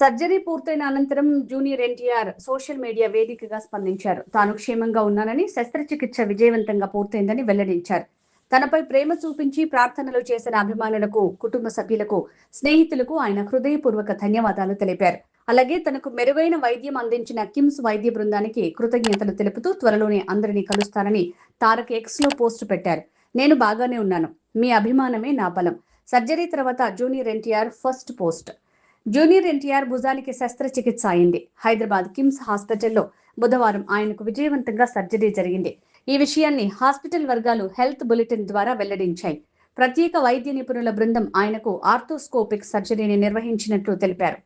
Surgery పూర్తయిన అనంతరం junior NTR social media వేదికగా స్పందించారు. తాను క్షేమంగా ఉన్నానని, శస్త్రచికిత్స విజయవంతంగా పూర్తయిందని వెల్లడించారు. తనపై ప్రేమ చూపించి ప్రార్థనలు చేసిన అభిమానులకు, కుటుంబ సభ్యులకు, స్నేహితులకు ఆయన హృదయపూర్వక ధన్యవాదాలు తెలిపారు. అలాగే తనకు మెరుగైన వైద్యం అందించిన కిమ్స్ వైద్య బృందానికి కృతజ్ఞతలు తెలుపుతూ త్వరలోనే అందరినీ కలుస్తానని తారక్ ఎక్స్ లో పోస్టు పెట్టారు. నేను బాగానే ఉన్నాను. మీ అభిమానమే నా బలం. సర్జరీ తర్వాత junior NTR first post. Junior NTR భుజానికి శస్త్రచికిత్స అయింది. హైదరాబాద్ కిమ్స్ హాస్పిటల్లో బుధవారం ఆయనకు విజయవంతంగా సర్జరీ జరిగింది. ఈ విషయాన్ని హాస్పిటల్ వర్గాలు హెల్త్ బులెటిన్ ద్వారా వెల్లడించాయి. ప్రత్యేక వైద్య నిపుణుల బృందం ఆయనకు ఆర్థోస్కోపిక్ సర్జరీని నిర్వహించినట్లు తెలిపారు.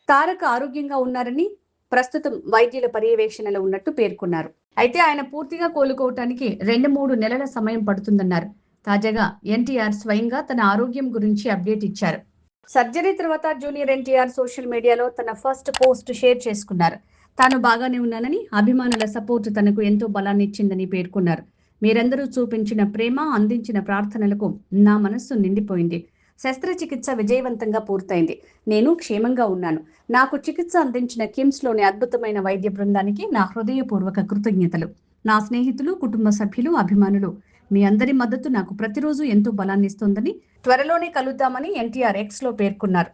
తారక్ ఆరోగ్యంగా ఉన్నారని, ప్రస్తుతం వైద్యుల పర్యవేక్షణలో ఉన్నట్టు పేర్కొన్నారు. అయితే ఆయన పూర్తిగా కోలుకోవటానికి 2-3 నెలల సమయం పడుతుందన్నారు. తాజాగా ఎన్టీఆర్ స్వయంగా తన ఆరోగ్యం గురించి అప్డేట్ ఇచ్చారు. సర్జరీ తర్వాత జూనియర్ ఎన్టీఆర్ సోషల్ మీడియాలో తన ఫస్ట్ పోస్ట్ షేర్ చేసుకున్నారు. తాను బాగానే ఉన్నానని, అభిమానుల సపోర్ట్ తనకు ఎంతో బలాన్ని ఇచ్చిందని పేర్కొన్నారు. మీరందరూ చూపించిన ప్రేమ, అందించిన ప్రార్థనలకు నా మనస్సు నిండిపోయింది. శస్త్రచికిత్స విజయవంతంగా పూర్తయింది. నేను క్షేమంగా ఉన్నాను. నాకు చికిత్స అందించిన కిమ్స్లోని అద్భుతమైన వైద్య బృందానికి నా హృదయపూర్వక కృతజ్ఞతలు. నా స్నేహితులు, కుటుంబ సభ్యులు, అభిమానులు, మీ అందరి మద్దతు నాకు ప్రతిరోజు ఎంతో బలాన్నిస్తోందని, త్వరలోనే కలుద్దామని ఎన్టీఆర్ ఎక్స్ లో పేర్కొన్నారు.